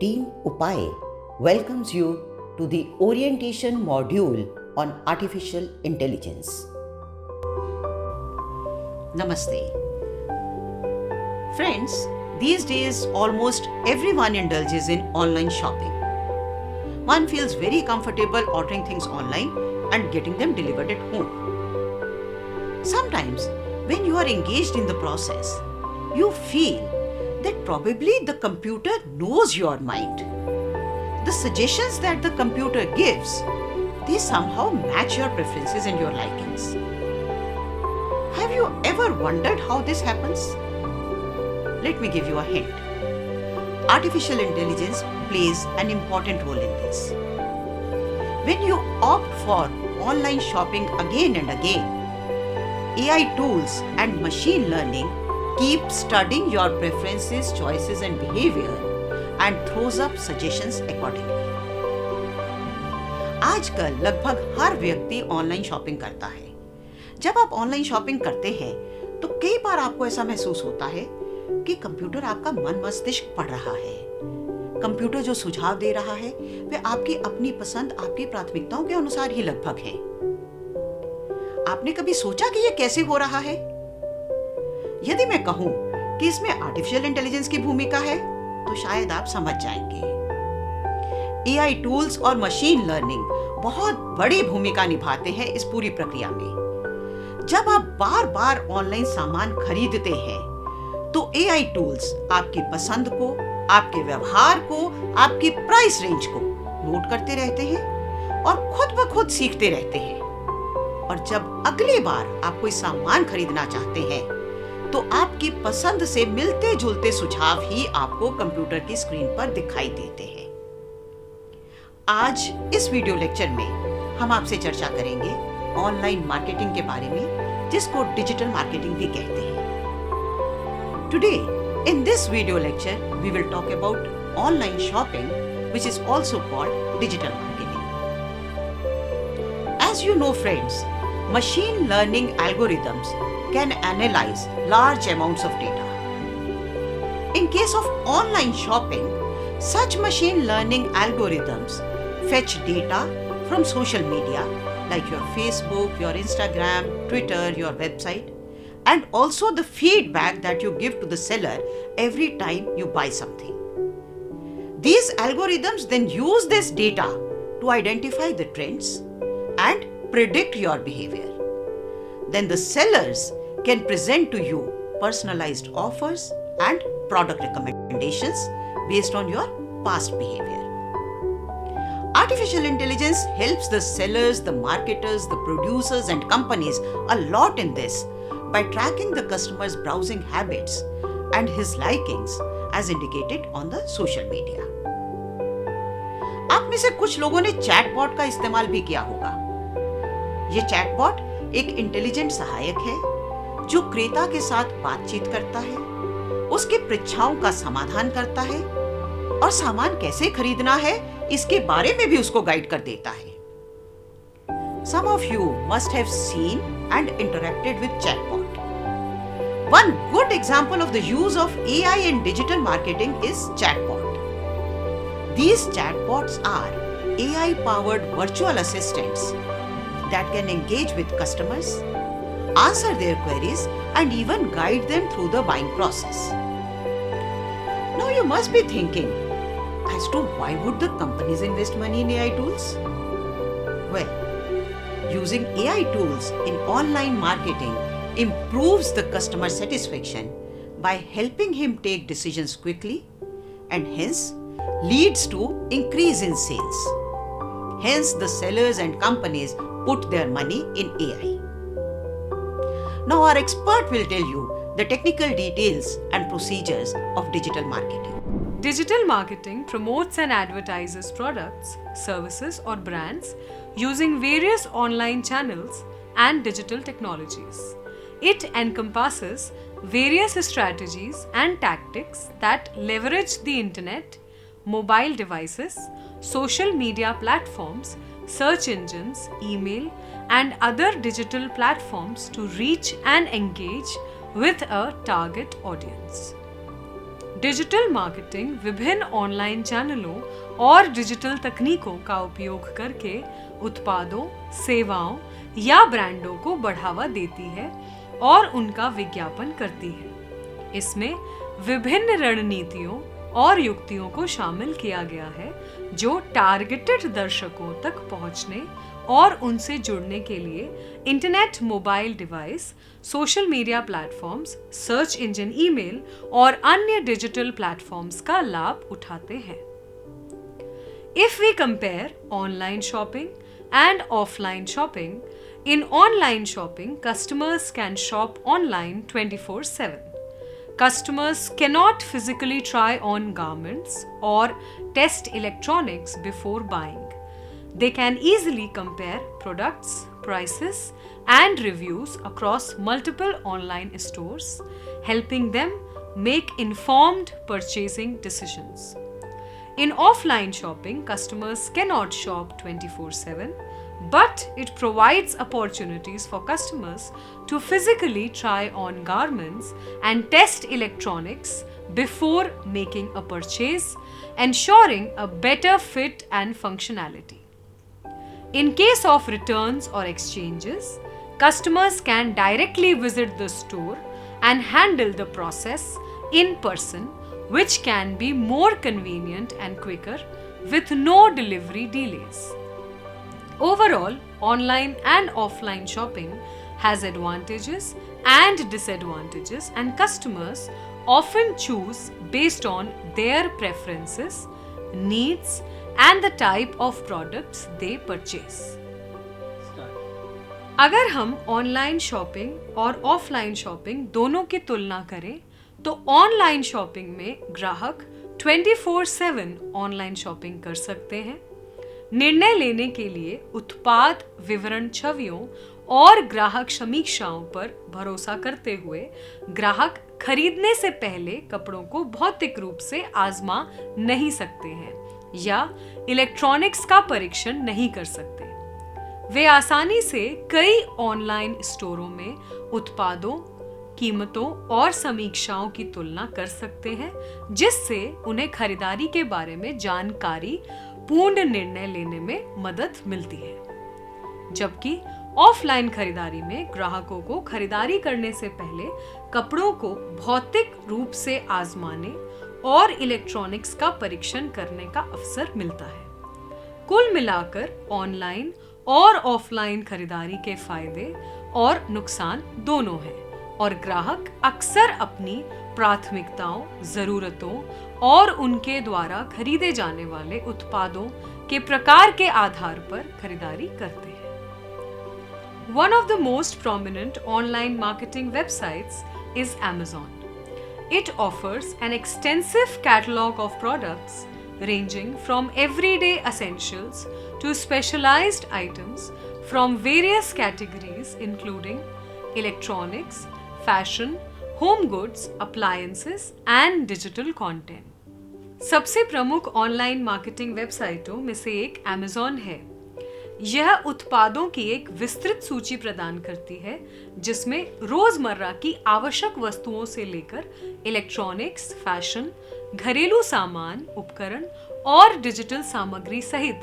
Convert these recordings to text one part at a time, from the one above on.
Team Upay welcomes you to the orientation module on artificial intelligence. Namaste. Friends, these days almost everyone indulges in online shopping. One feels very comfortable ordering things online and getting them delivered at home. Sometimes, when you are engaged in the process, you feel that probably the computer knows your mind. The suggestions that the computer gives, they somehow match your preferences and your likings. Have you ever wondered how this happens? Let me give you a hint. Artificial intelligence plays an important role in this. When you opt for online shopping again and again, AI tools and machine learning keep studying your preferences, choices and behavior and throws up suggestions accordingly. आजकल लगभग हर व्यक्ति online shopping करता है। जब आप online shopping करते हैं तो कई बार आपको ऐसा महसूस होता है कि कंप्यूटर आपका मन मस्तिष्क पढ़ रहा है। कंप्यूटर जो सुझाव दे रहा है वे आपकी अपनी पसंद, आपकी प्राथमिकताओं के अनुसार ही लगभग है। आपने कभी सोचा कि यह कैसे हो रहा है? यदि मैं कहूं कि इसमें आर्टिफिशियल इंटेलिजेंस की भूमिका है तो शायद आप समझ जाएंगे। एआई टूल्स और मशीन लर्निंग बहुत बड़ी भूमिका निभाते हैं इस पूरी प्रक्रिया में। जब आप बार बार ऑनलाइन सामान खरीदते हैं तो एआई टूल्स आपकी पसंद को, आपके व्यवहार को, आपकी प्राइस रेंज को नोट करते रहते हैं और खुद ब खुद सीखते रहते हैं। और जब अगली बार आप कोई सामान खरीदना चाहते हैं तो आपकी पसंद से मिलते जुलते सुझाव ही आपको कंप्यूटर की स्क्रीन पर दिखाई देते हैं। आज इस वीडियो लेक्चर में हम आपसे चर्चा करेंगे ऑनलाइन मार्केटिंग के बारे में, जिसको डिजिटल मार्केटिंग भी कहते हैं। Today in this video lecture we will talk about online shopping, which is also called digital marketing. As you know friends, machine learning algorithms can analyze large amounts of data. In case of online shopping, such machine learning algorithms fetch data from social media like your Facebook, your Instagram, Twitter, your website, and also the feedback that you give to the seller every time you buy something. These algorithms then use this data to identify the trends and predict your behavior. Then the sellers can present to you personalized offers and product recommendations based on your past behavior. Artificial intelligence helps the sellers, the marketers, the producers and companies a lot in this by tracking the customer's browsing habits and his likings as indicated on the social media. आप में से कुछ लोगों ने chatbot का इस्तेमाल भी किया होगा। ये चैटबॉट एक इंटेलिजेंट सहायक है जो क्रेता के साथ बातचीत करता है, उसकी परीक्षाओं का समाधान करता है और सामान कैसे खरीदना है इसके बारे में भी उसको गाइड कर देता है। Some of you must have seen and interacted with chatbot. One good example of the use of AI in digital marketing is chatbot. These chatbots are AI-powered virtual assistants that can engage with customers, answer their queries, and even guide them through the buying process. Now you must be thinking as to why would the companies invest money in AI tools? Well, using AI tools in online marketing improves the customer satisfaction by helping him take decisions quickly and hence leads to increase in sales. Hence the sellers and companies put their money in AI. Now our expert will tell you the technical details and procedures of digital marketing. Digital marketing promotes and advertises products, services or brands using various online channels and digital technologies. It encompasses various strategies and tactics that leverage the internet, mobile devices, social media platforms, search engines, email, and other digital platforms to reach and engage with a target audience. Digital marketing विभिन्न online चैनलों और digital तकनीकों का उपयोग करके उत्पादों, सेवाओं या ब्रांडों को बढ़ावा देती है और उनका विज्ञापन करती है। इसमें विभिन्न रणनीतियों और युक्तियों को शामिल किया गया है जो टारगेटेड दर्शकों तक पहुंचने और उनसे जुड़ने के लिए internet, mobile device, social media platforms, search engine, email और अन्य डिजिटल प्लेटफॉर्म्स का लाभ उठाते हैं। If we compare online shopping and offline shopping, in online shopping, customers can shop online 24/7. Customers cannot physically try on garments or test electronics before buying. They can easily compare products, prices, and reviews across multiple online stores, helping them make informed purchasing decisions. In offline shopping, customers cannot shop 24/7, but it provides opportunities for customers to physically try on garments and test electronics before making a purchase, ensuring a better fit and functionality. In case of returns or exchanges, customers can directly visit the store and handle the process in person, which can be more convenient and quicker with no delivery delays. Overall, online and offline shopping has advantages and disadvantages, and customers often choose based on their preferences, needs, and the type of products they purchase. अगर हम online shopping और offline shopping दोनों की तुलना करें तो online shopping में ग्राहक 24/7 ऑनलाइन शॉपिंग कर सकते हैं। निर्णय लेने के लिए उत्पाद विवरण छवियों और ग्राहक समीक्षाओं पर भरोसा करते हुए ग्राहक खरीदने से पहले कपड़ों को भौतिक रूप से आजमा नहीं सकते हैं या इलेक्ट्रॉनिक्स का परीक्षण नहीं कर सकते। वे आसानी से कई ऑनलाइन स्टोरों में उत्पादों, कीमतों और समीक्षाओं की तुलना कर सकते हैं, जिससे उन्हें खरीदारी के बारे में जानकारी पूर्ण निर्णय लेने में मदद मिलती है। जबकि ऑफलाइन खरीदारी में ग्राहकों को खरीदारी करने से पहले कपड़ों को भौतिक रूप से आजमाने और इलेक्ट्रॉनिक्स का परीक्षण करने का अवसर मिलता है। कुल मिलाकर ऑनलाइन और ऑफलाइन खरीदारी के फायदे और नुकसान दोनों हैं और ग्राहक अक्सर अपनी प्राथमिकताओं, जरूरतों और उनके द्वारा खरीदे जाने वाले उत्पादों के प्रकार के आधार पर खरीदारी करते हैं। One of the most prominent online marketing websites is Amazon. It offers an extensive catalog of products ranging from everyday essentials to specialized items from various categories including electronics, fashion, home goods, appliances and digital content. सबसे प्रमुख online marketing वेबसाइटों में से एक Amazon है। यह उत्पादों की एक विस्तृत सूची प्रदान करती है जिसमें रोजमर्रा की आवश्यक वस्तुओं से लेकर इलेक्ट्रॉनिक्स, फैशन, घरेलू सामान, उपकरण और डिजिटल सामग्री सहित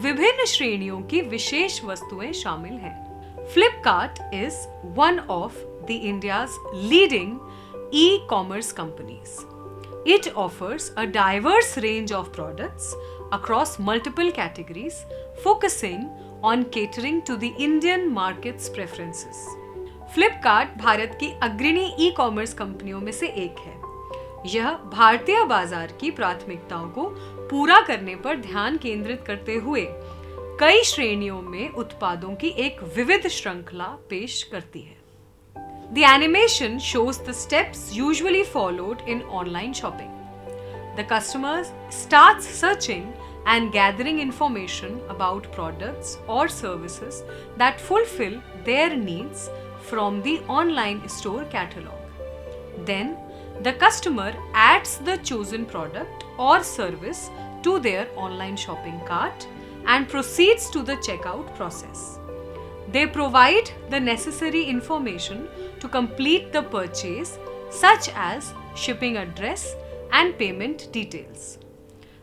विभिन्न श्रेणियों की विशेष वस्तुएं शामिल हैं। Flipkart is one of the India's leading e-commerce companies. It offers a diverse range of products across multiple categories, focusing on catering to the Indian market's preferences. Flipkart Bharat की अग्रणी ई-कॉमर्स कंपनियों में से एक है। यह भारतीय बाजार की प्राथमिकताओं को पूरा करने पर ध्यान केंद्रित करते हुए कई श्रेणियों में उत्पादों की एक विविध श्रृंखला पेश करती है। The animation shows the steps usually followed in online shopping. The customer starts searching and gathering information about products or services that fulfill their needs from the online store catalog. Then, the customer adds the chosen product or service to their online shopping cart and proceeds to the checkout process. They provide the necessary information to complete the purchase, such as shipping address, and payment details.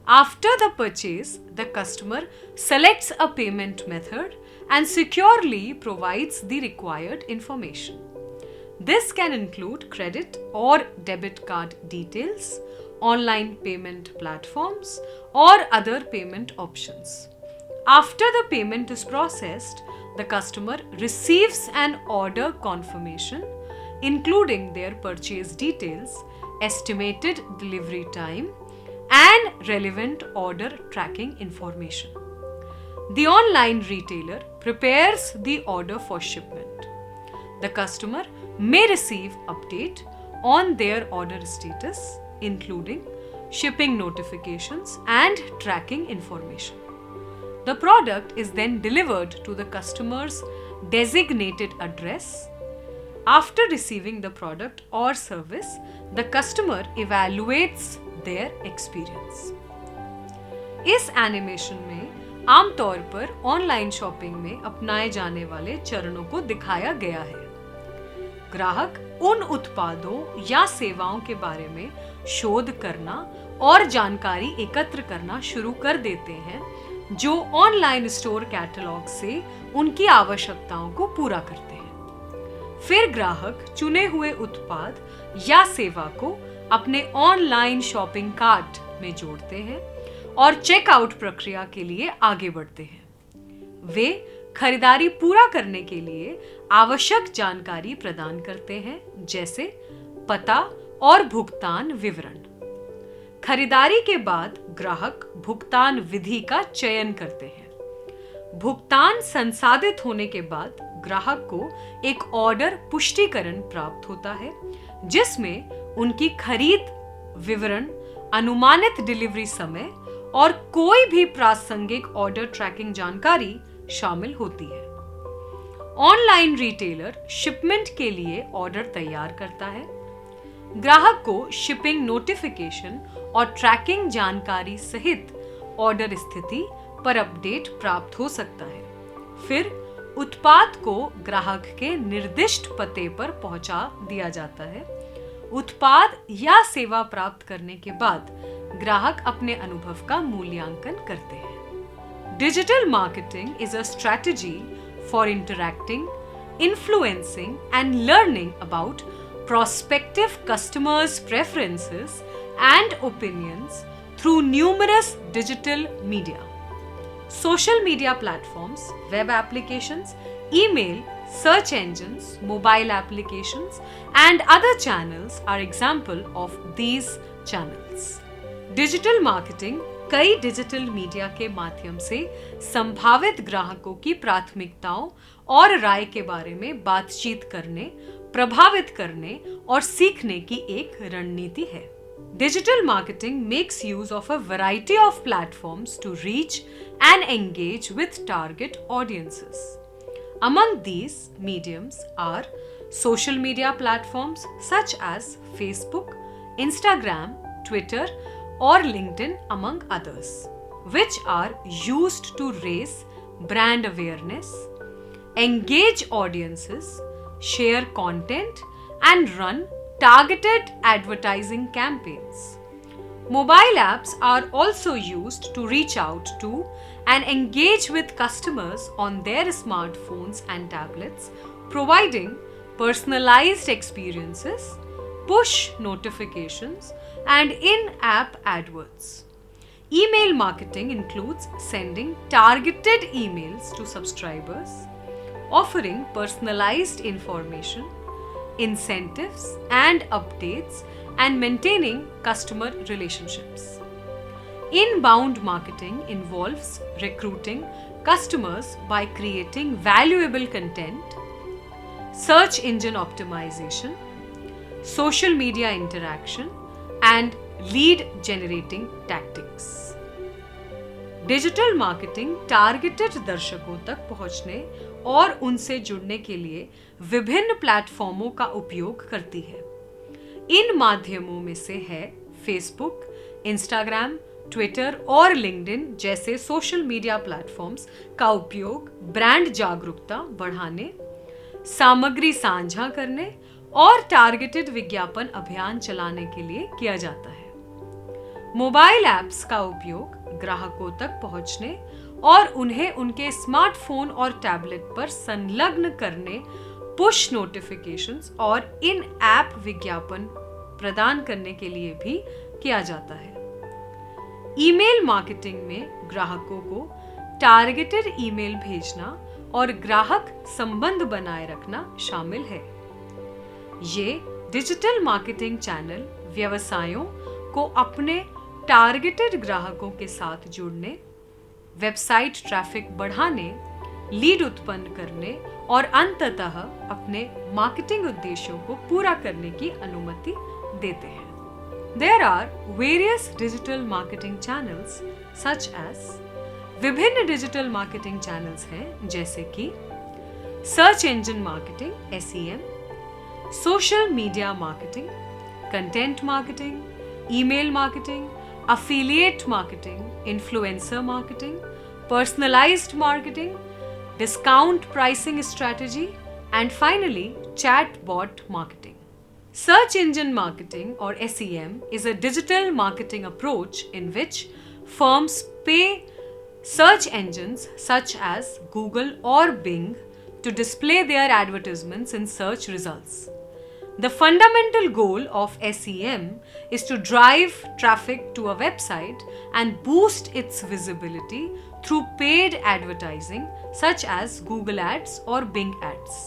After the purchase, the customer selects a payment method and securely provides the required information. This can include credit or debit card details, online payment platforms, or other payment options. After the payment is processed, the customer receives an order confirmation, including their purchase details, estimated delivery time, and relevant order tracking information. The online retailer prepares the order for shipment. The customer may receive update on their order status, including shipping notifications and tracking information. The product is then delivered to the customer's designated address. After receiving the product or service, the customer evaluates their experience. इस animation में आमतौर पर online shopping में अपनाए जाने वाले चरणों को दिखाया गया है। ग्राहक उन उत्पादों या सेवाओं के बारे में शोध करना और जानकारी एकत्र करना शुरू कर देते हैं जो ऑनलाइन स्टोर कैटलॉग से उनकी आवश्यकताओं को पूरा करते हैं। फिर ग्राहक चुने हुए उत्पाद या सेवा को अपने ऑनलाइन शॉपिंग कार्ट में जोड़ते हैं और चेकआउट प्रक्रिया के लिए आगे बढ़ते हैं। वे खरीदारी पूरा करने के लिए आवश्यक जानकारी प्रदान करते हैं, जैसे पता और भुगतान विवरण। खरीदारी के बाद ग्राहक भुगतान विधि का चयन करते हैं। भुगतान संसाधित होने के बाद ग्राहक को एक ऑर्डर पुष्टिकरण प्राप्त होता है, जिसमें उनकी खरीद विवरण, अनुमानित डिलीवरी समय और कोई भी प्रासंगिक ऑर्डर ट्रैकिंग जानकारी शामिल होती है। ऑनलाइन रिटेलर शिपमेंट के लिए ऑर्डर तैयार करता है। ग्राहक को शिपिंग नोटिफिकेशन और ट्रैकिंग जानकारी सहित ऑर्डर स्थिति पर अपडेट प्राप्त हो सकता है। फिर उत्पाद को ग्राहक के निर्दिष्ट पते पर पहुंचा दिया जाता है। उत्पाद या सेवा प्राप्त करने के बाद ग्राहक अपने अनुभव का मूल्यांकन करते हैं। Digital marketing is a strategy for interacting, influencing and learning about prospective customers' preferences and opinions through numerous digital media. Social media platforms, web applications, email, search engines, mobile applications, and other channels are example of these channels. Digital marketing कई digital media के माध्यम से संभावित ग्राहकों की प्राथमिकताओं और राय के बारे में बातचीत करने, प्रभावित करने और सीखने की एक रणनीति है। Digital marketing makes use of a variety of platforms to reach and engage with target audiences. Among these mediums are social media platforms such as Facebook, Instagram, Twitter, or LinkedIn, among others, which are used to raise brand awareness, engage audiences, share content, and run targeted advertising campaigns. Mobile apps are also used to reach out to and engage with customers on their smartphones and tablets, providing personalized experiences, push notifications, and in-app adverts. Email marketing includes sending targeted emails to subscribers, offering personalized information, incentives, and updates, and maintaining customer relationships. Inbound marketing involves recruiting customers by creating valuable content, search engine optimization, social media interaction, and lead generating tactics. Digital marketing targeted दर्शकों तक पहुंचने और उनसे जुड़ने के लिए विभिन्न प्लेटफॉर्मों का उपयोग करती है। इन माध्यमों में से है फेसबुक, इंस्टाग्राम, ट्विटर और लिंक्डइन जैसे सोशल मीडिया प्लेटफॉर्म्स का उपयोग ब्रांड जागरूकता बढ़ाने, सामग्री साझा करने और टारगेटेड विज्ञापन अभियान चलाने के लिए किया जाता है। मोबाइल ऐप्स का उपयोग ग्राहकों तक पहुंचने और उन्हें उनके स्मार्टफोन और टैबलेट पर संलग्न करने, पुश नोटिफिकेशंस और इन ऐप विज्ञापन प्रदान करने के लिए भी किया जाता है। ईमेल मार्केटिंग में ग्राहकों को टारगेटेड ईमेल भेजना और ग्राहक संबंध बनाए रखना शामिल है। ये डिजिटल मार्केटिंग चैनल व्यवसायों को अपने टारगेटेड ग्राहकों के साथ जुड़ने, वेबसाइट ट्रैफिक बढ़ाने, लीड उत्पन्न करने और अंततः अपने मार्केटिंग उद्देश्यों को पूरा करने की अनुमति देते हैं। There are various digital marketing channels such as विभिन्न डिजिटल मार्केटिंग चैनल्स हैं जैसे कि search engine marketing SEM, social media marketing, content marketing, email marketing, affiliate marketing, influencer marketing, personalized marketing, discount pricing strategy, and finally, chatbot marketing. Search engine marketing or SEM is a digital marketing approach in which firms pay search engines such as Google or Bing to display their advertisements in search results. The fundamental goal of SEM is to drive traffic to a website and boost its visibility through paid advertising such as Google Ads or Bing Ads.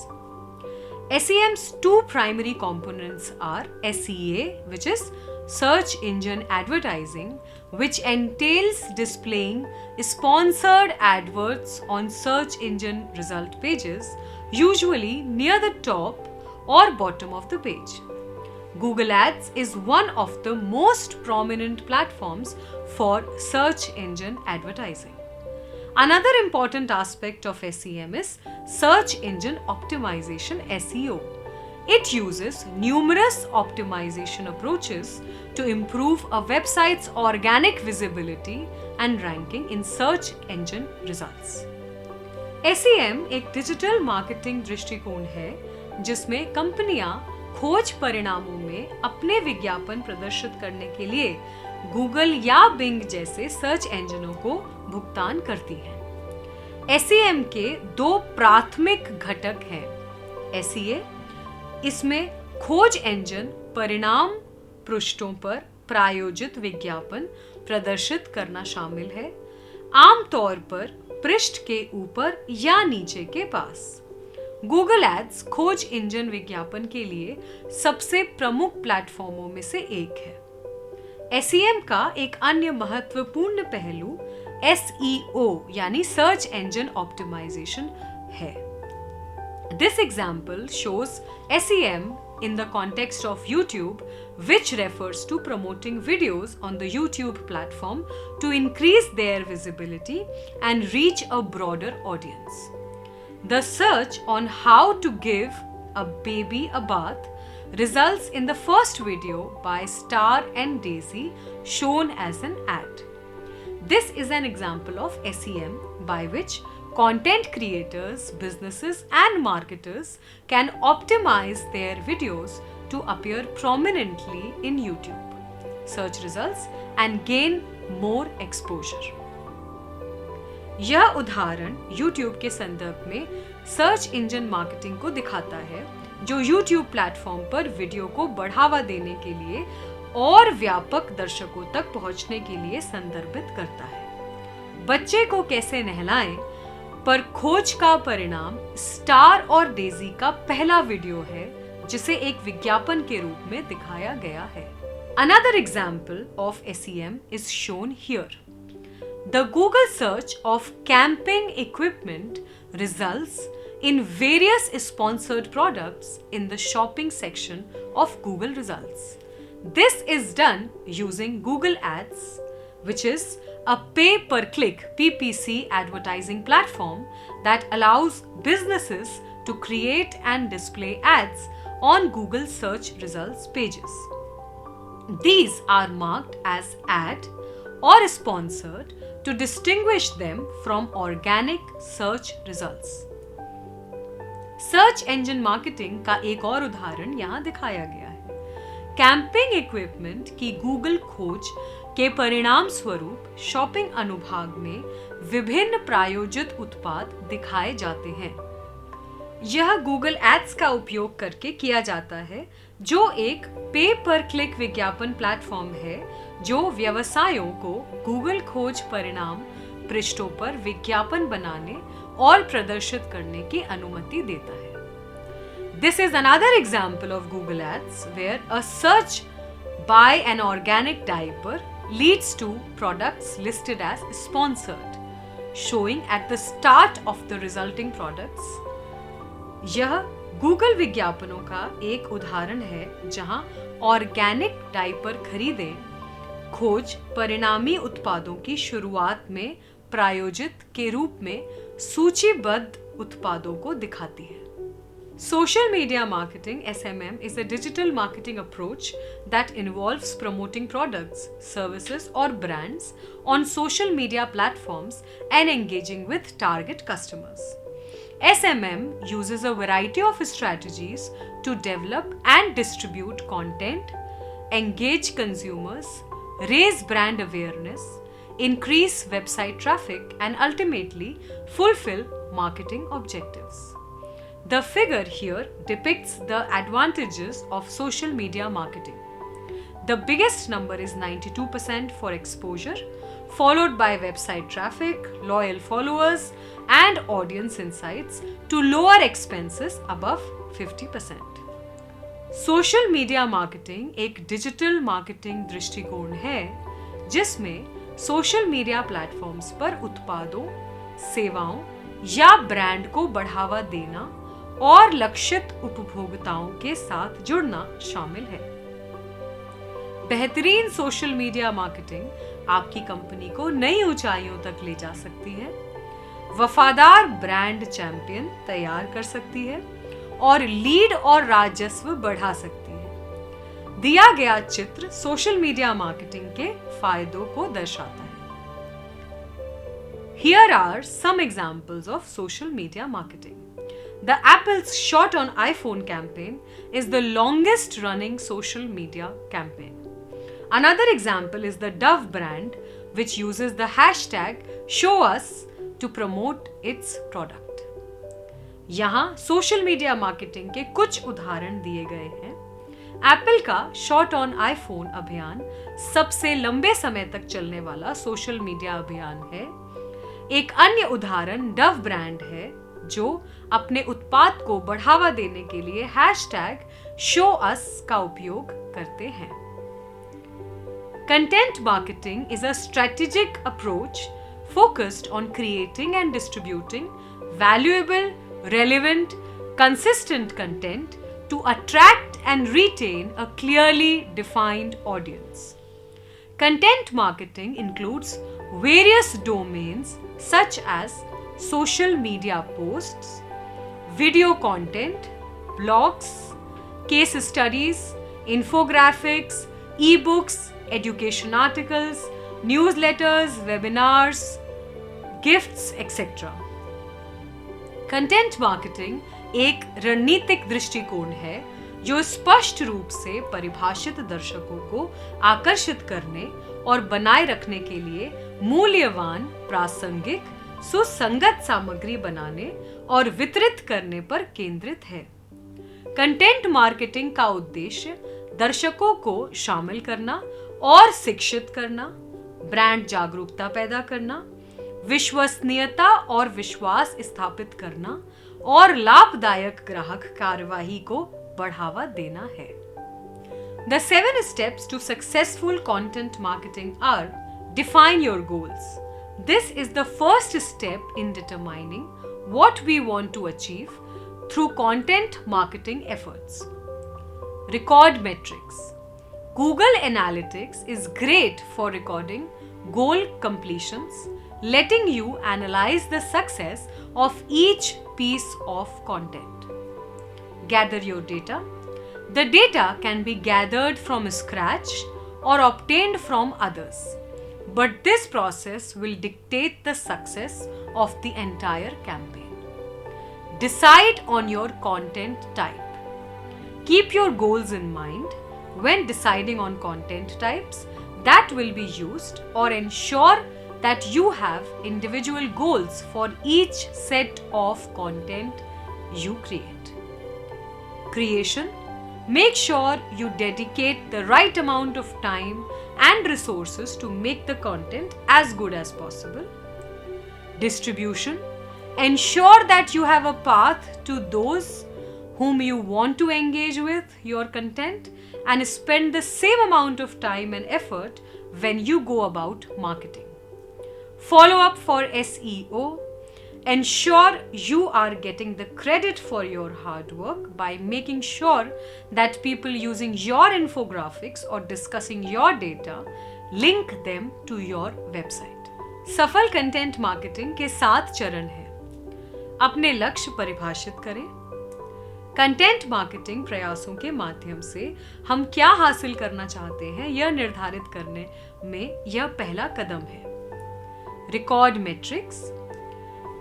SEM's two primary components are SEA, which is search engine advertising, which entails displaying sponsored adverts on search engine result pages, usually near the top or bottom of the page. Google Ads is one of the most prominent platforms for search engine advertising. Another important aspect of SEM is search engine optimization SEO. It uses numerous optimization approaches to improve a website's organic visibility and ranking in search engine results. SEM एक digital marketing दृष्टिकोण है जिसमें कंपनियां खोज परिणामों में अपने विज्ञापन प्रदर्शित करने के लिए गूगल या बिंग जैसे सर्च इंजनों को भुगतान करती हैं। SEM के दो प्राथमिक घटक हैं। SEA, इसमें खोज इंजन परिणाम पृष्ठों पर प्रायोजित विज्ञापन प्रदर्शित करना शामिल है, आमतौर पर पृष्ठ के ऊपर या नीचे के पास। गूगल एड्स खोज इंजन विज्ञापन के लिए सबसे प्रमुख प्लेटफॉर्मों में से एक है। SEM का एक अन्य महत्वपूर्ण पहलू SEO यानी सर्च इंजन ऑप्टिमाइजेशन है। This example shows SEM in the context of YouTube, which refers to promoting videos on the YouTube platform to increase their visibility and reach a broader audience. The search on how to give a baby a bath results in the first video by Star and Daisy shown as an ad. This is an example of SEM by which content creators, businesses, and marketers can optimize their videos to appear prominently in YouTube search results and gain more exposure. यह उदाहरण YouTube के संदर्भ में search engine marketing को दिखाता है, जो YouTube platform पर वीडियो को बढ़ावा देने के लिए और व्यापक दर्शकों तक पहुंचने के लिए संदर्भित करता है। बच्चे को कैसे नहलाएं पर खोज का परिणाम स्टार और डेजी का पहला वीडियो है, जिसे एक विज्ञापन के रूप में दिखाया गया है। Another example of SEM is shown here. The Google search of camping equipment results in various sponsored products in the shopping section of Google results. This is done using Google Ads, which is a pay-per-click PPC advertising platform that allows businesses to create and display ads on Google search results pages. These are marked as ad or sponsored to distinguish them from organic search results. Search engine marketing का एक और उदाहरण यहाँ दिखाया गया है। Camping equipment की Google खोज के परिणाम स्वरूप शॉपिंग अनुभाग में विभिन्न प्रायोजित उत्पाद दिखाए जाते हैं। यह गूगल एड्स का उपयोग करके किया जाता है, जो एक पे पर क्लिक विज्ञापन प्लेटफॉर्म है जो व्यवसायों को गूगल खोज परिणाम पृष्ठों पर विज्ञापन बनाने और प्रदर्शित करने की अनुमति देता है। This is another example of Google Ads where a search by an organic diaper leads to products listed as sponsored, showing at the start of the resulting products. यह गूगल विज्ञापनों का एक उदाहरण है जहां ऑर्गेनिक डायपर खरीदें खोज परिणामी उत्पादों की शुरुआत में प्रायोजित के रूप में सूचीबद्ध उत्पादों को दिखाती है। Social media marketing (SMM) is a digital marketing approach that involves promoting products, services, or brands on social media platforms and engaging with target customers. SMM uses a variety of strategies to develop and distribute content, engage consumers, raise brand awareness, increase website traffic, and ultimately fulfill marketing objectives. The figure here depicts the advantages of social media marketing. The biggest number is 92% for exposure, followed by website traffic, loyal followers, and audience insights to lower expenses above 50%. Social media marketing एक digital marketing दृष्टिकोण है जिसमें social media platforms पर उत्पादों, सेवाओं या brand को बढ़ावा देना और लक्षित उपभोक्ताओं के साथ जुड़ना शामिल है। बेहतरीन सोशल मीडिया मार्केटिंग आपकी कंपनी को नई ऊंचाइयों तक ले जा सकती है, वफादार ब्रांड चैंपियन तैयार कर सकती है और लीड और राजस्व बढ़ा सकती है। दिया गया चित्र सोशल मीडिया मार्केटिंग के फायदों को दर्शाता है। Here are some examples of social media marketing. The Apple's Shot on iPhone campaign is the longest running social media campaign. Another example is the Dove brand, which uses the hashtag #ShowUs to promote its product. यहाँ social media marketing के कुछ उदाहरण दिए गए हैं। Apple का shot on iPhone अभियान सबसे लंबे समय तक चलने वाला सोशल मीडिया अभियान है। एक अन्य उदाहरण डव ब्रांड है जो अपने उत्पाद को बढ़ावा देने के लिए #ShowUs का उपयोग करते हैं। Content marketing is a strategic approach focused on creating and distributing valuable, relevant, consistent content to attract and retain a clearly defined audience. Content marketing includes various domains such as social media posts, video content, blogs, case studies, infographics, ebooks, education articles, newsletters, webinars, gifts, etc. Content marketing एक रणनीतिक दृष्टिकोण है जो स्पष्ट रूप से परिभाषित दर्शकों को आकर्षित करने और बनाए रखने के लिए मूल्यवान, प्रासंगिक, सुसंगत सामग्री बनाने और वितरित करने पर केंद्रित है। कंटेंट मार्केटिंग का उद्देश्य दर्शकों को शामिल करना और शिक्षित करना, ब्रांड जागरूकता पैदा करना, विश्वसनीयता और विश्वास स्थापित करना और लाभदायक ग्राहक कार्यवाही को बढ़ावा देना है। The 7 steps to successful content marketing are: define your goals. This is the first step in determining what we want to achieve through content marketing efforts. Record metrics. Google Analytics is great for recording goal completions, letting you analyze the success of each piece of content. Gather your data. The data can be gathered from scratch or obtained from others, but this process will dictate the success of the entire campaign. Decide on your content type. Keep your goals in mind when deciding on content types. that will be used, or ensure that you have individual goals for each set of content you create. Creation. Make sure you dedicate the right amount of time and resources to make the content as good as possible. Distribution. Ensure that you have a path to those whom you want to engage with your content and spend the same amount of time and effort when you go about marketing. Follow up for SEO. Ensure you are getting the credit for your hard work by making sure that people using your infographics or discussing your data link them to your website. सफल content marketing के 7 चरण हैं. अपने लक्ष्य परिभाषित करें. Content marketing प्रयासों के माध्यम से हम क्या हासिल करना चाहते हैं यह निर्धारित करने में यह पहला कदम है. Record matrix.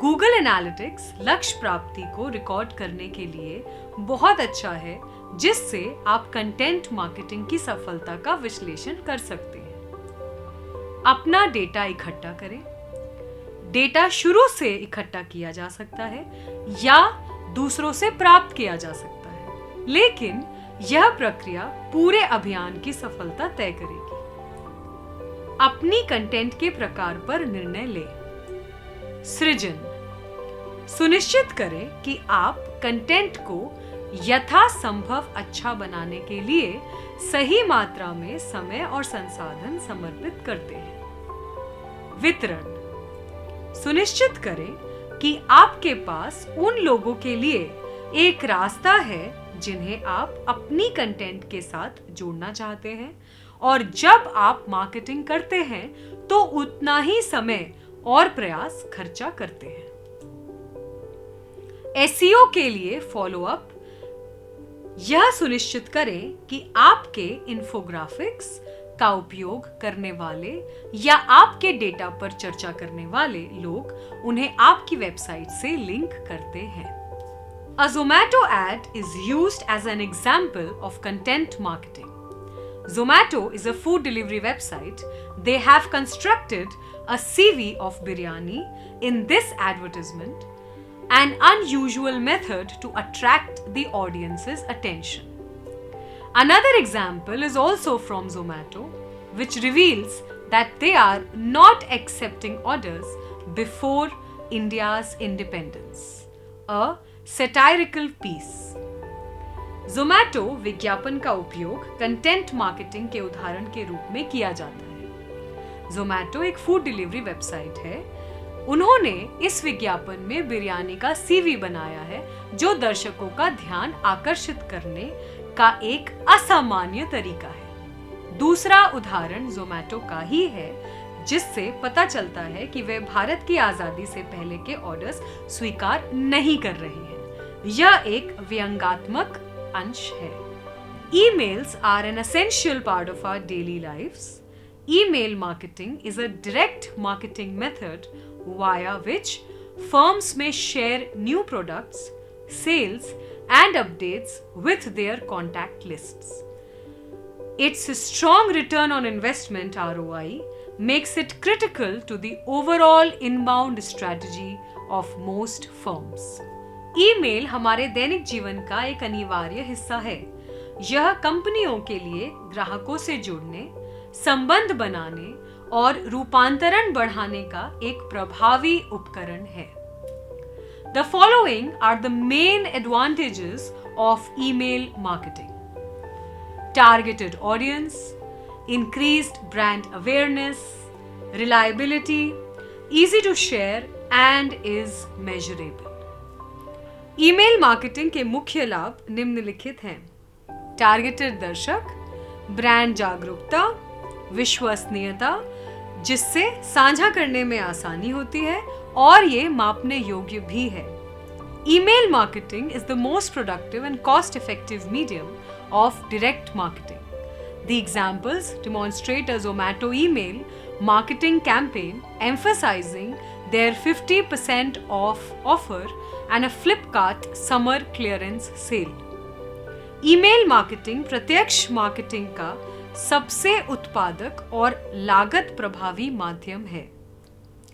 गूगल एनालिटिक्स लक्ष्य प्राप्ति को रिकॉर्ड करने के लिए बहुत अच्छा है, जिससे आप कंटेंट मार्केटिंग की सफलता का विश्लेषण कर सकते हैं. अपना डेटा इकट्ठा करें. डेटा शुरू से इकट्ठा किया जा सकता है या दूसरों से प्राप्त किया जा सकता है, लेकिन यह प्रक्रिया पूरे अभियान की सफलता तय करेगी. अपनी कंटेंट के प्रकार पर निर्णय लें. सृजन. सुनिश्चित करें कि आप कंटेंट को यथासंभव अच्छा बनाने के लिए सही मात्रा में समय और संसाधन समर्पित करते हैं. वितरण. सुनिश्चित करें कि आपके पास उन लोगों के लिए एक रास्ता है जिन्हें आप अपनी कंटेंट के साथ जोड़ना चाहते हैं, और जब आप मार्केटिंग करते हैं तो उतना ही समय और प्रयास खर्चा करते हैं. SEO के लिए फॉलो अप. यह सुनिश्चित करें कि आपके इन्फोग्राफिक्स का उपयोग करने वाले या आपके डेटा पर चर्चा करने वाले लोग उन्हें आपकी वेबसाइट से लिंक करते हैं. A Zomato ad is used as an example of content marketing. Zomato is a food delivery website. They have constructed a CV of biryani in this advertisement, an unusual method to attract the audience's attention. Another example is also from Zomato, which reveals that they are not accepting orders before India's independence. A satirical piece. Zomato विज्ञापन का उपयोग content marketing के उदाहरण के रूप में किया जाता है. Zomato एक फूड डिलीवरी वेबसाइट है. उन्होंने इस विज्ञापन में बिरयानी का CV बनाया है, जो दर्शकों का ध्यान आकर्षित करने का एक असामान्य तरीका है. दूसरा उदाहरण Zomato का ही है, जिससे पता चलता है कि वे भारत की आजादी से पहले के ऑर्डर्स स्वीकार नहीं कर रहे हैं. यह एक व्यंग्यात्मक अंश है. Emails are an essential part of our daily lives. Email marketing is a direct marketing method via which firms may share new products, sales, and updates with their contact lists. Its strong return on investment ROI makes it critical to the overall inbound strategy of most firms. Email हमारे दैनिक जीवन का एक अनिवार्य हिस्सा है. यह कंपनियों के लिए ग्राहकों से जुड़ने, संबंध बनाने और रूपांतरण बढ़ाने का एक प्रभावी उपकरण है. The following are the main advantages of email marketing. Targeted audience, increased brand awareness, reliability, easy to share and is measurable. Email marketing के मुख्य लाभ निम्नलिखित हैं. टारगेटेड दर्शक, ब्रांड जागरूकता, विश्वसनीयता, जिससे साझा करने में आसानी होती है और ये मापने योग्य भी है. Email marketing is the most productive and cost effective medium of direct marketing. The examples demonstrate a Zomato email marketing campaign emphasizing their 50% off offer and a Flipkart summer clearance sale. Email marketing प्रत्यक्ष marketing का सबसे उत्पादक और लागत प्रभावी माध्यम है।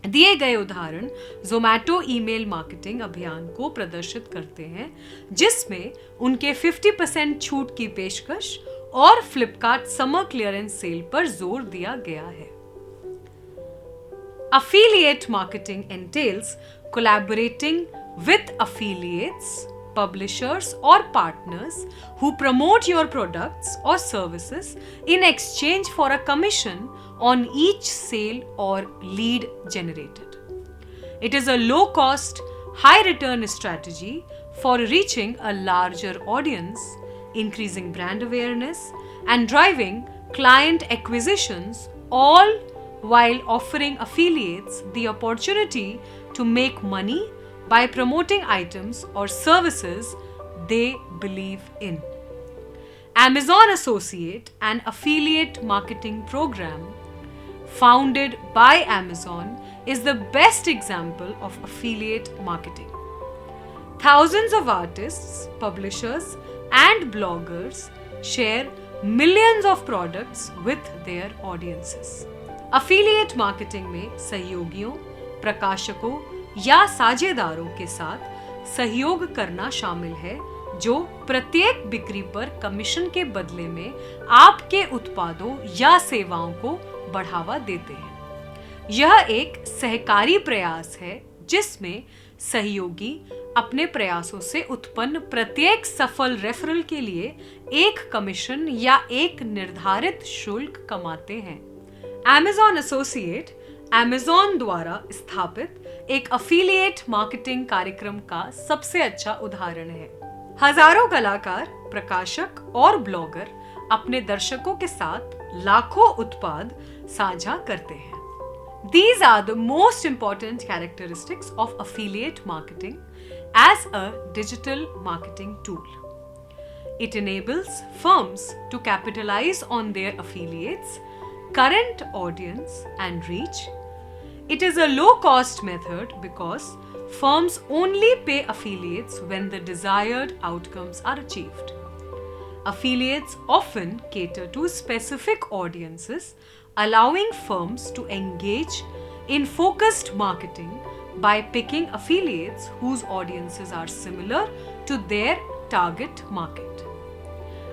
दिए गए उदाहरण ज़ोमैटो ईमेल मार्केटिंग अभियान को प्रदर्शित करते हैं, जिसमें उनके 50% छूट की पेशकश और फ्लिपकार्ट समर क्लियरेंस सेल पर जोर दिया गया है। Affiliate marketing entails collaborating with affiliates, publishers or partners who promote your products or services in exchange for a commission on each sale or lead generated. It is a low-cost, high-return strategy for reaching a larger audience, increasing brand awareness, and driving client acquisitions, all while offering affiliates the opportunity to make money by promoting items or services they believe in. Amazon Associate, an affiliate marketing program founded by Amazon, is the best example of affiliate marketing. Thousands of artists, publishers, and bloggers share millions of products with their audiences. Affiliate marketing में सहयोगियों, प्रकाशकों या साझेदारों के साथ सहयोग करना शामिल है, जो प्रत्येक बिक्री पर कमीशन के बदले में आपके उत्पादों या सेवाओं को बढ़ावा देते हैं। यह एक सहकारी प्रयास है जिसमें सहयोगी अपने प्रयासों से उत्पन्न प्रत्येक सफल रेफरल के लिए एक कमीशन या एक निर्धारित शुल्क कमाते हैं। Amazon Associate, Amazon द्वारा स्थापित एक अफिलिएट मार्केटिंग कार्यक्रम का सबसे अच्छा उदाहरण है। हजारों कलाकार, प्रकाशक और ब्लॉगर अपने दर्शकों के साथ लाखों उत्पाद साझा करते हैं। These are the most important characteristics of affiliate marketing as a digital marketing tool. It enables firms to capitalize on their affiliates, current audience and reach. It is a low-cost method because firms only pay affiliates when the desired outcomes are achieved. Affiliates often cater to specific audiences, allowing firms to engage in focused marketing by picking affiliates whose audiences are similar to their target market.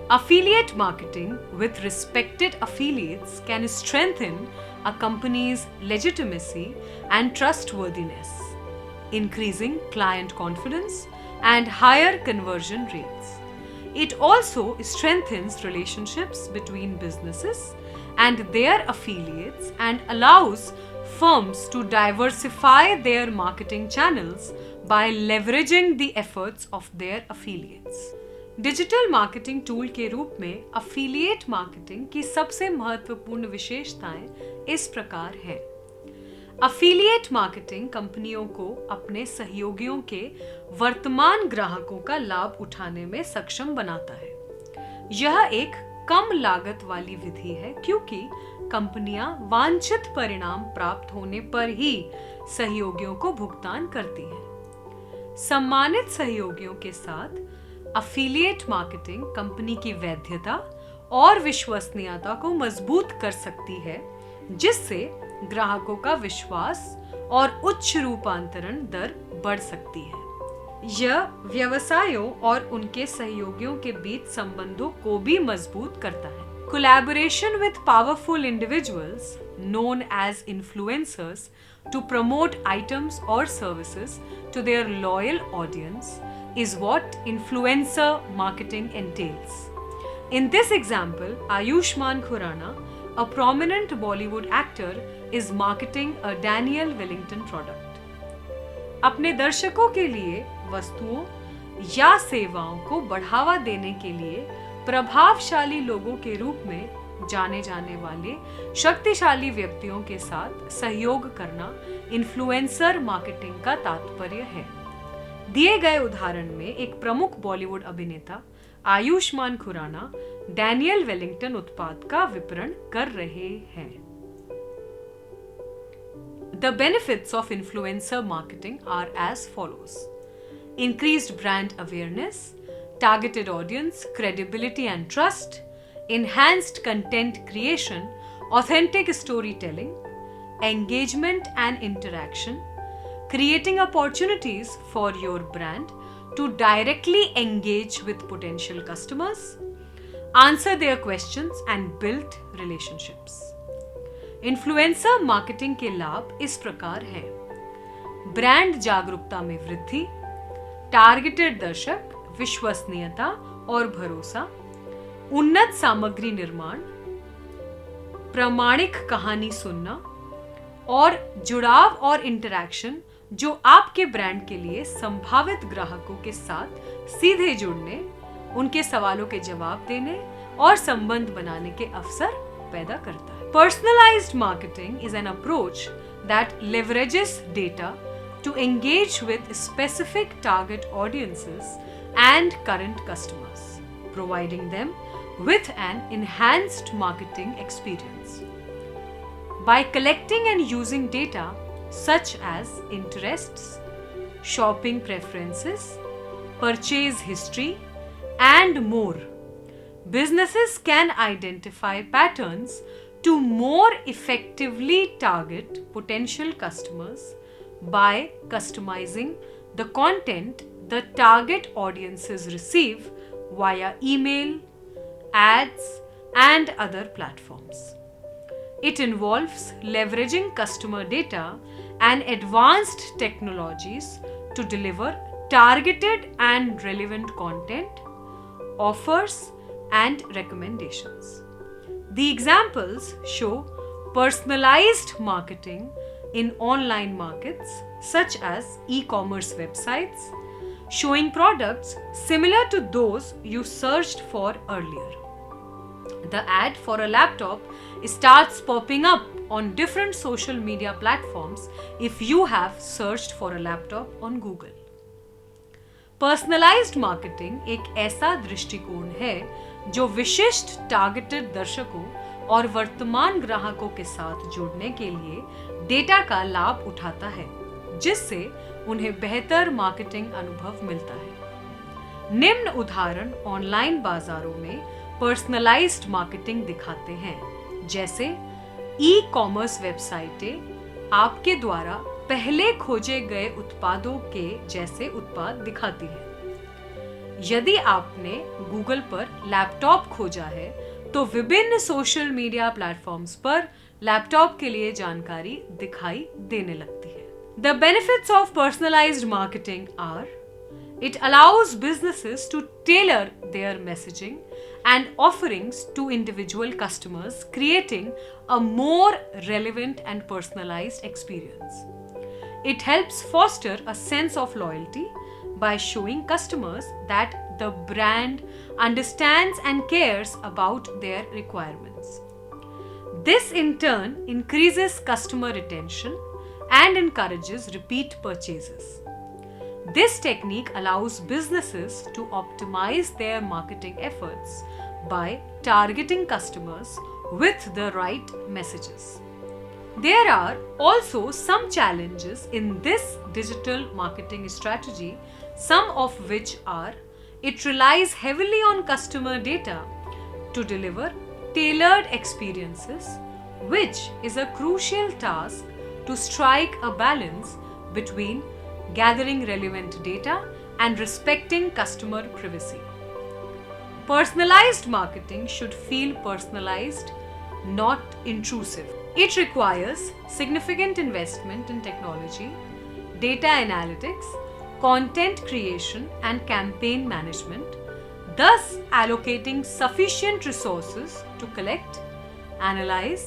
Affiliate marketing with respected affiliates can strengthen a company's legitimacy and trustworthiness, increasing client confidence and higher conversion rates. It also strengthens relationships between businesses and their affiliates and allows firms to diversify their marketing channels by leveraging the efforts of their affiliates. Digital marketing tool के रूप में affiliate marketing की सबसे महत्वपूर्ण विशेषताएं इस प्रकार हैं। अफिलिएट मार्केटिंग कंपनियों को अपने सहयोगियों के वर्तमान ग्राहकों का लाभ उठाने में सक्षम बनाता है। यह एक कम लागत वाली विधि है क्योंकि कंपनियां वांछित परिणाम प्राप्त होने पर ही सहयोगियों को भुगतान करती हैं। सम्मानित सहयोगियों के साथ अफिलिएट मार्केटिंग कंपनी की वैधता और विश्वसनीयता को मजबूत कर सकती है, जिससे ग्राहकों का विश्वास और उच्च रूपांतरण दर बढ़ सकती है। यह व्यवसायों और उनके सहयोगियों के बीच संबंधों को भी मजबूत करता है। Collaboration with powerful individuals known as influencers to promote items or services to their loyal audience is what influencer marketing entails. In this example, Ayushmann Khurrana, a prominent Bollywood actor, is marketing a Daniel Wellington product. अपने दर्शकों के लिए वस्तुओं या सेवाओं को बढ़ावा देने के लिए प्रभावशाली लोगों के रूप में जाने जाने वाले शक्तिशाली व्यक्तियों के साथ सहयोग करना इन्फ्लुएंसर मार्केटिंग का तात्पर्य है। दिए गए उदाहरण में एक प्रमुख बॉलीवुड अभिनेता आयुष्मान खुराना डैनियल वेलिंगटन उत्पाद का विपणन कर रहे हैं। The benefits of influencer marketing are as follows: increased brand awareness, targeted audience, credibility and trust, enhanced content creation, authentic storytelling, engagement and interaction, creating opportunities for your brand to directly engage with potential customers, answer their questions and build relationships. Influencer marketing के लाभ इस प्रकार हैं: brand जागरूकता में वृद्धि, targeted दर्शक, विश्वसनीयता और भरोसा, उन्नत सामग्री निर्माण, प्रामाणिक कहानी सुनना और जुड़ाव और इंटरैक्शन जो आपके ब्रांड के लिए संभावित ग्राहकों के साथ सीधे जुड़ने, उनके सवालों के जवाब देने और संबंध बनाने के अवसर पैदा करता है. Personalized marketing is an approach that leverages data to engage with specific target audiences and current customers, providing them with an enhanced marketing experience. By collecting and using data such as interests, shopping preferences, purchase history, and more, businesses can identify patterns to more effectively target potential customers by customizing the content the target audiences receive via email, ads, and other platforms. It involves leveraging customer data and advanced technologies to deliver targeted and relevant content, offers, and recommendations. The examples show personalized marketing in online markets such as e-commerce websites, showing products similar to those you searched for earlier. The ad for a laptop starts popping up on different social media platforms if you have searched for a laptop on Google. Personalised marketing एक ऐसा दृष्टिकोण है जो विशिष्ट targeted दर्शकों और वर्तमान ग्राहकों के साथ जुड़ने के लिए डेटा का लाभ उठाता है, जिससे उन्हें बेहतर मार्केटिंग अनुभव मिलता है. निम्न उदाहरण ऑनलाइन बाजारों में पर्सनलाइज्ड मार्केटिंग दिखाते हैं, जैसे ई-कॉमर्स वेबसाइटें आपके द्वारा पहले खोजे गए उत्पादों के जैसे उत्पाद दिखाती है. यदि आपने गूगल पर लैपटॉप खोजा है तो विभिन्न सोशल मीडिया प्लेटफॉर्म्स पर लैपटॉप के लिए जानकारी दिखाई देने लगती है. The benefits of personalised marketing are: it allows businesses to tailor their messaging and offerings to individual customers, creating a more relevant and personalized experience. It helps foster a sense of loyalty by showing customers that the brand understands and cares about their requirements. This in turn increases customer retention and encourages repeat purchases. This technique allows businesses to optimize their marketing efforts by targeting customers with the right messages. There are also some challenges in this digital marketing strategy, some of which are: it relies heavily on customer data to deliver tailored experiences, which is a crucial task to strike a balance between gathering relevant data and respecting customer privacy. Personalized marketing should feel personalized, not intrusive. It requires significant investment in technology, data analytics, content creation, and campaign management, thus allocating sufficient resources to collect, analyze,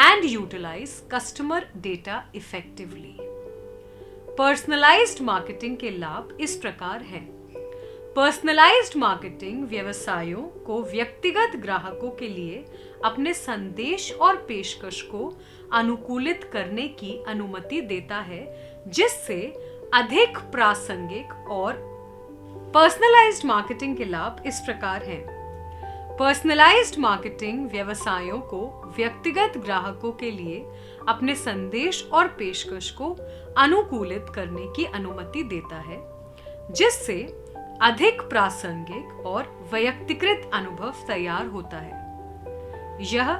and utilize customer data effectively. Personalised marketing के लाभ इस प्रकार हैं: personalised marketing व्यवसायों को व्यक्तिगत ग्राहकों के लिए अपने संदेश और पेशकश को अनुकूलित करने की अनुमति देता है, जिससे अधिक प्रासंगिक और पर्सनलाइज्ड मार्केटिंग के लाभ इस प्रकार हैं: पर्सनलाइज्ड मार्केटिंग व्यवसायों को व्यक्तिगत ग्राहकों के लिए अपने संदेश और पेशकश को अनुकूलित करने की अनुमति देता है, जिससे अधिक प्रासंगिक और वैयक्तिकृत अनुभव तैयार होता है. यह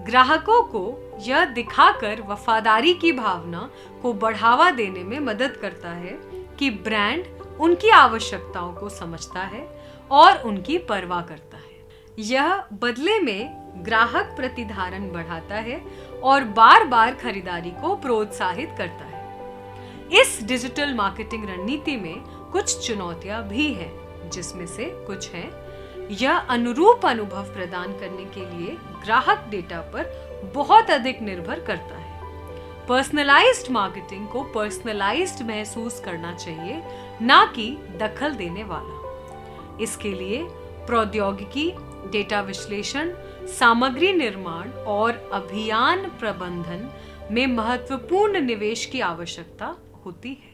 ग्राहकों को यह दिखाकर वफादारी की भावना को बढ़ावा देने में मदद करता है कि ब्रांड उनकी आवश्यकताओं को समझता है और उनकी परवाह करता है। यह बदले में ग्राहक प्रतिधारण बढ़ाता है और बार बार खरीदारी को प्रोत्साहित करता है। इस डिजिटल मार्केटिंग रणनीति में कुछ चुनौतियां भी हैं, जिसमें से कुछ हैं, यह अनुरूप अनुभव प्रदान करने के लिए ग्राहक डेटा पर बहुत अधिक निर्भर करता है। पर्सनलाइज्ड मार्केटिंग को पर्सनलाइज्ड महसूस करना चाहिए, ना कि दखल देने वाला। इसके लिए प्रौद्योगिकी, डेटा विश्लेषण, सामग्री निर्माण और अभियान प्रबंधन में महत्वपूर्ण निवेश की आवश्यकता होती है।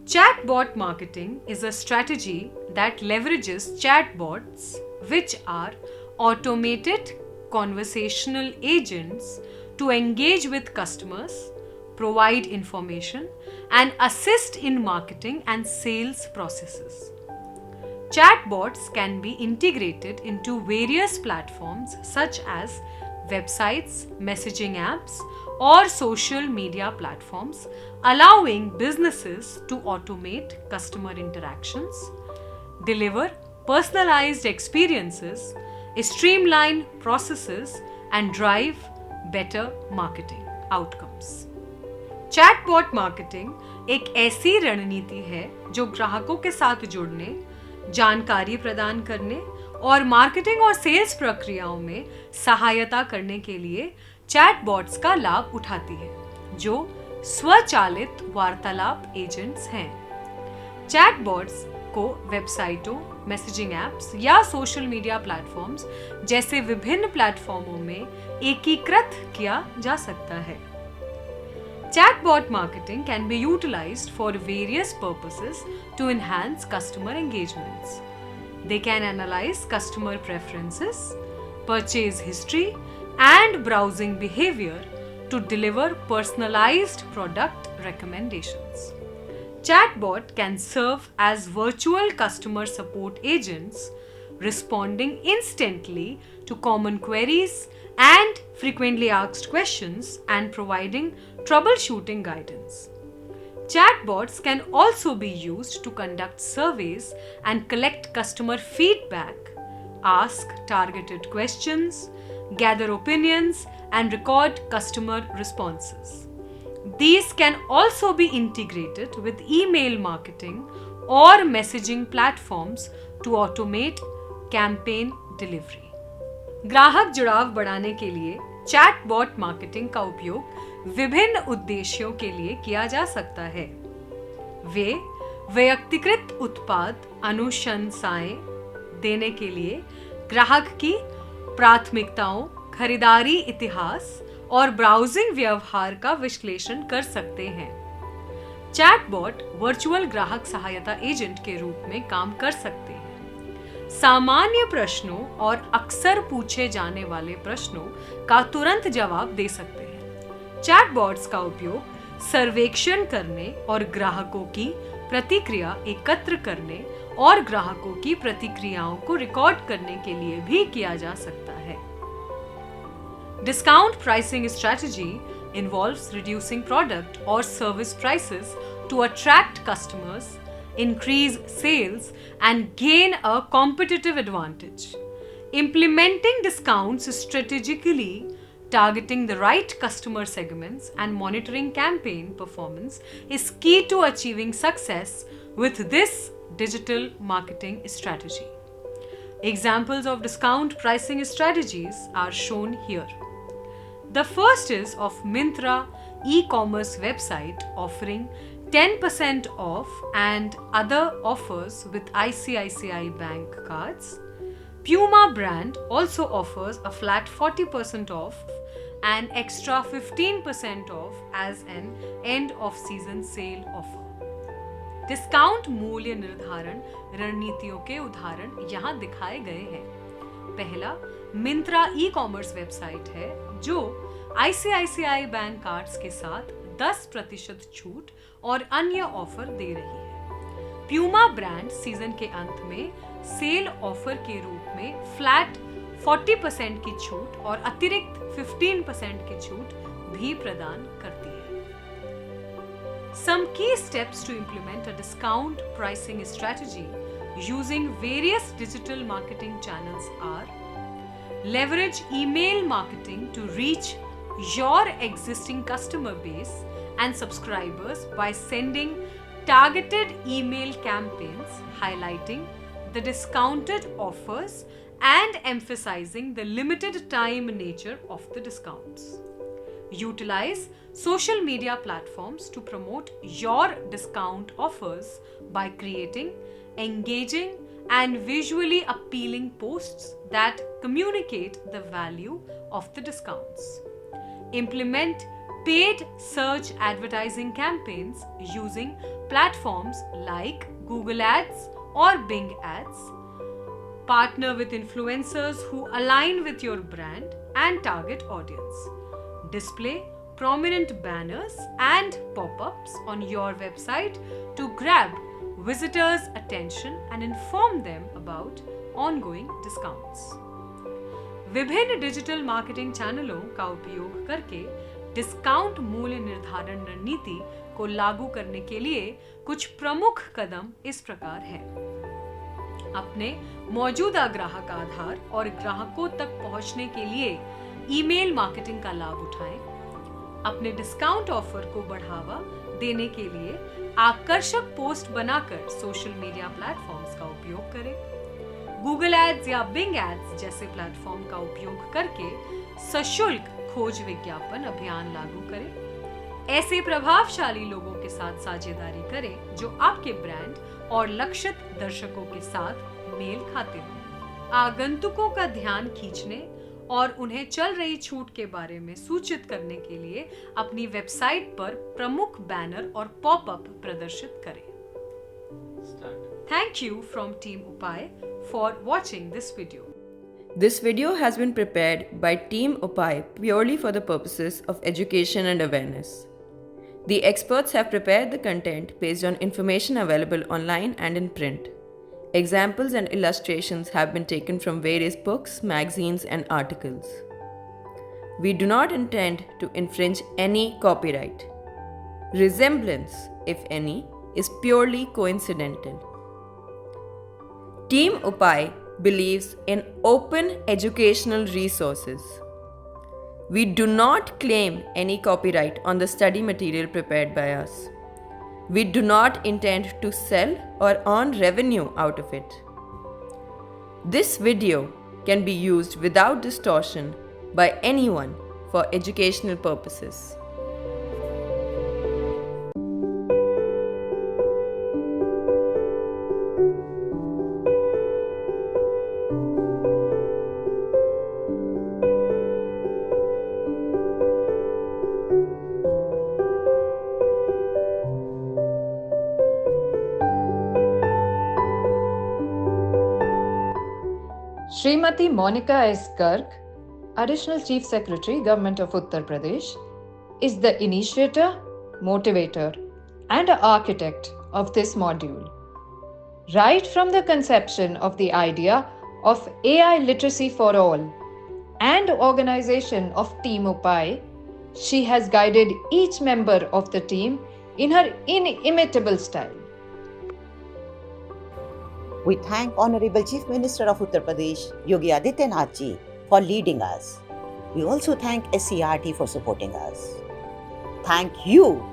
Chatbot marketing is a strategy that leverages chatbots, which are automated conversational agents, to engage with customers, provide information, and assist in marketing and sales processes. Chatbots can be integrated into various platforms such as websites, messaging apps, or social media platforms, allowing businesses to automate customer interactions, deliver personalized experiences, streamline processes, and drive better marketing outcomes. Chatbot marketing एक ऐसी रणनीति है जो ग्राहकों के साथ जुड़ने, जानकारी प्रदान करने और मार्केटिंग और सेल्स प्रक्रियाओं में सहायता करने के लिए चैटबॉट्स का लाभ उठाती है, जो स्वचालित वार्तालाप एजेंट्स हैं। चैटबॉट्स को वेबसाइटों, मैसेजिंग एप्स या सोशल मीडिया प्लेटफॉर्म्स जैसे विभिन्न प्लेटफॉर्मों में एकीकृत किया जा सकता है। Chatbot marketing can be utilized for various purposes to enhance customer engagements. They can analyze customer preferences, purchase history, and browsing behavior to deliver personalized product recommendations. Chatbot can serve as virtual customer support agents, responding instantly to common queries and frequently asked questions and providing troubleshooting guidance. Chatbots can also be used to conduct surveys and collect customer feedback, ask targeted questions, gather opinions, and record customer responses. These can also be integrated with email marketing or messaging platforms to automate campaign delivery. ग्राहक जुड़ाव बढ़ाने के लिए chatbot marketing का उपयोग विभिन्न उद्देश्यों के लिए किया जा सकता है। वे व्यक्तिगत उत्पाद अनुशंसाएं देने के लिए ग्राहक की प्राथमिकताओं, खरीदारी इतिहास और ब्राउजिंग व्यवहार का विश्लेषण कर सकते हैं। चैटबॉट वर्चुअल ग्राहक सहायता एजेंट के रूप में काम कर सकते हैं। सामान्य प्रश्नों और अक्सर पूछे जाने वाले प्रश्नों का तुरंत जवाब दे सकते हैं। चैटबॉट्स का उपयोग सर्वेक्षण करने और ग्राहकों की प्रतिक्रिया एकत्र करने और ग्राहकों की प्रतिक्रियाओं को रिकॉर्ड करने के लिए भी किया जा सकता है। Discount pricing strategy involves reducing product or service prices to attract customers, increase sales, and gain a competitive advantage. Implementing discounts strategically, targeting the right customer segments, and monitoring campaign performance is key to achieving success with this digital marketing strategy. Examples of discount pricing strategies are shown here. The first is of Myntra e-commerce website offering 10% off and other offers with ICICI Bank cards. Puma brand also offers a flat 40% off and extra 15% off as an end of season sale offer. Discount मूल्य निर्धारण रणनीतियों के उदाहरण यहाँ दिखाए गए हैं। पहला मिंत्रा ई कॉमर्स वेबसाइट है जो ICICI बैंक कार्ड्स के साथ 10% छूट और अन्य ऑफर दे रही है। प्यूमा ब्रांड सीजन के अंत में सेल ऑफर के रूप में फ्लैट 40% की छूट और अतिरिक्त 15% की छूट भी प्रदान करती है। Some key steps to implement a discount pricing strategy using various digital marketing channels are: leverage email marketing to reach your existing customer base and subscribers by sending targeted email campaigns highlighting the discounted offers and emphasizing the limited time nature of the discounts. Utilize social media platforms to promote your discount offers by creating engaging and visually appealing posts that communicate the value of the discounts. Implement paid search advertising campaigns using platforms like Google Ads or Bing Ads. Partner with influencers who align with your brand and target audience. Display prominent banners and pop-ups on your website to grab visitors' attention and inform them about ongoing discounts. विभिन्न digital marketing चैनलों का उपयोग करके discount मूल्य निर्धारण रणनीति को लागू करने के लिए कुछ प्रमुख कदम इस प्रकार हैं। अपने मौजूदा ग्राहक आधार और ग्राहकों तक पहुंचने के लिए ईमेल मार्केटिंग का लाभ उठाएं। अपने डिस्काउंट ऑफर को बढ़ावा देने के लिए आकर्षक पोस्ट बनाकर सोशल मीडिया प्लेटफॉर्म्स का उपयोग करें। गूगल एड्स या बिंग एड्स जैसे प्लेटफॉर्म का उपयोग करके सशुल्क खोज विज्ञापन अभियान लागू करें। ऐसे प्रभावशाली लोगों के साथ साझेदारी करें जो आपके ब्रांड और लक्षित दर्शकों के साथ मेल खाते हों। आगंतुकों का ध्यान खींचने और उन्हें चल रही छूट के बारे में सूचित करने के लिए अपनी वेबसाइट पर प्रमुख बैनर और पॉपअप प्रदर्शित करें। Thank you from Team Upai for watching this video. This video has been prepared by Team Upai purely for the purposes of education and awareness. The experts have prepared the content based on information available online and in print. Examples and illustrations have been taken from various books, magazines, and articles. We do not intend to infringe any copyright. Resemblance, if any, is purely coincidental. Team Upai believes in open educational resources. We do not claim any copyright on the study material prepared by us. We do not intend to sell or earn revenue out of it. This video can be used without distortion by anyone for educational purposes. Srimati Monica S. Garg, Additional Chief Secretary, Government of Uttar Pradesh, is the initiator, motivator, and architect of this module. Right from the conception of the idea of AI literacy for all and organization of Team Upai, she has guided each member of the team in her inimitable style. We thank Honorable Chief Minister of Uttar Pradesh, Yogi Adityanath ji, for leading us. We also thank SCRT for supporting us. Thank you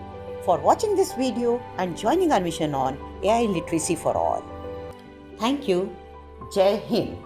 for watching this video and joining our mission on AI literacy for all. Thank you. Jai Hind.